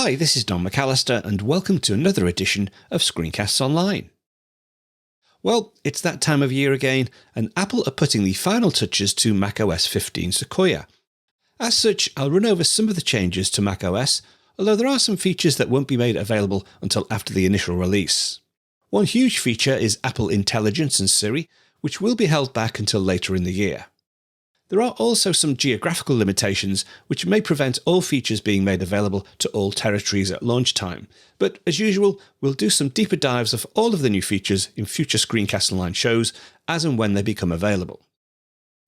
Hi, this is Don McAllister and welcome to another edition of Screencasts Online. Well, it's that time of year again, and Apple are putting the final touches to macOS 15 Sequoia. As such, I'll run over some of the changes to macOS, although there are some features that won't be made available until after the initial release. One huge feature is Apple Intelligence and Siri, which will be held back until later in the year. There are also some geographical limitations which may prevent all features being made available to all territories at launch time, but as usual, we'll do some deeper dives of all of the new features in future Screencast Online shows as and when they become available.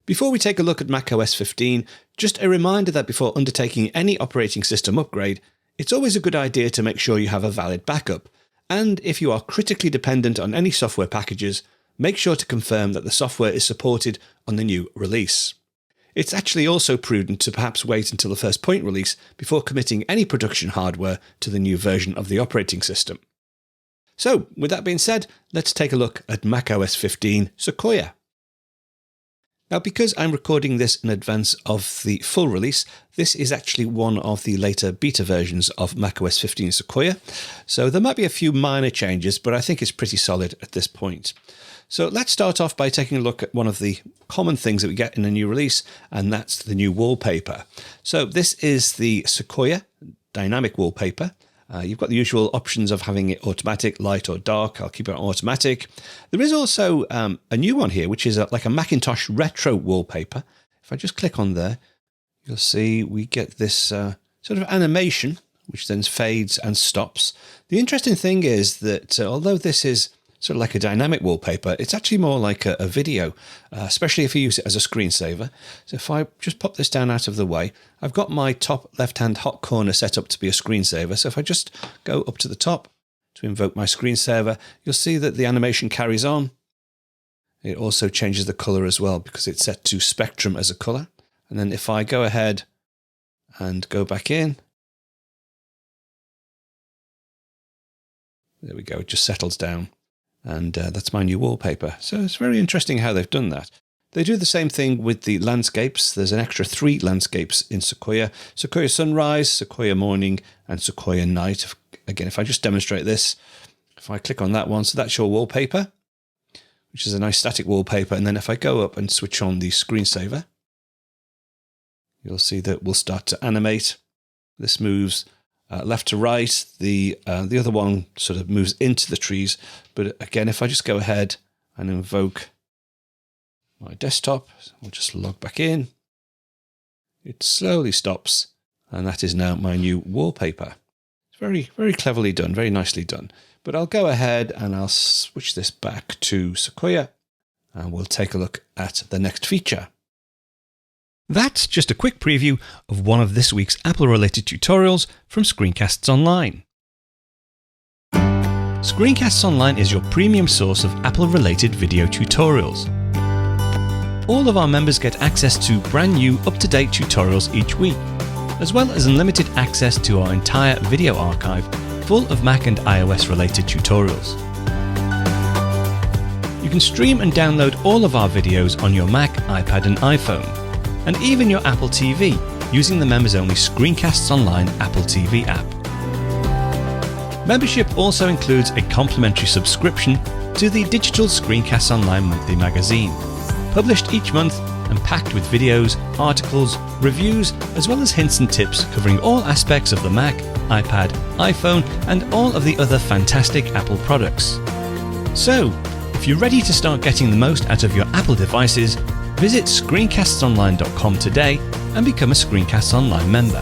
Before we take a look at macOS 15, just a reminder that before undertaking any operating system upgrade, it's always a good idea to make sure you have a valid backup, and if you are critically dependent on any software packages, make sure to confirm that the software is supported on the new release. It's actually also prudent to perhaps wait until the first point release before committing any production hardware to the new version of the operating system. So, with that being said, let's take a look at macOS 15 Sequoia. Now, because I'm recording this in advance of the full release, this is actually one of the later beta versions of macOS 15 Sequoia, so there might be a few minor changes, but I think it's pretty solid at this point. So let's start off by taking a look at one of the common things that we get in a new release, and that's the new wallpaper. So this is the Sequoia dynamic wallpaper. You've got the usual options of having it automatic, light or dark. I'll keep it on automatic. There is also a new one here, which is like a Macintosh retro wallpaper. If I just click on there, you'll see we get this sort of animation, which then fades and stops. The interesting thing is that although this is sort of like a dynamic wallpaper, it's actually more like a video, especially if you use it as a screensaver. So if I just pop this down out of the way, I've got my top left-hand hot corner set up to be a screensaver. So if I just go up to the top to invoke my screensaver, you'll see that the animation carries on. It also changes the color as well because it's set to spectrum as a color. And then if I go ahead and go back in, there we go, it just settles down. And that's my new wallpaper. So it's very interesting how they've done that. They do the same thing with the landscapes. There's an extra 3 landscapes in Sequoia. Sequoia sunrise, Sequoia morning, and Sequoia night. Again, if I just demonstrate this, if I click on that one, so that's your wallpaper, which is a nice static wallpaper. And then if I go up and switch on the screensaver, you'll see that we'll start to animate. This moves left to right. The other one sort of moves into the trees. But again, if I just go ahead and invoke my desktop, I'll just log back in. It slowly stops, and that is now my new wallpaper. It's very, very cleverly done, very nicely done. But I'll go ahead and I'll switch this back to Sequoia, and we'll take a look at the next feature. That's just a quick preview of one of this week's Apple-related tutorials from Screencasts Online. Screencasts Online is your premium source of Apple-related video tutorials. All of our members get access to brand new, up-to-date tutorials each week, as well as unlimited access to our entire video archive full of Mac and iOS-related tutorials. You can stream and download all of our videos on your Mac, iPad and iPhone, and even your Apple TV using the members-only Screencasts Online Apple TV app. Membership also includes a complimentary subscription to the digital Screencasts Online monthly magazine, published each month and packed with videos, articles, reviews, as well as hints and tips covering all aspects of the Mac, iPad, iPhone, and all of the other fantastic Apple products. So, if you're ready to start getting the most out of your Apple devices, visit screencastsonline.com today and become a Screencasts Online member.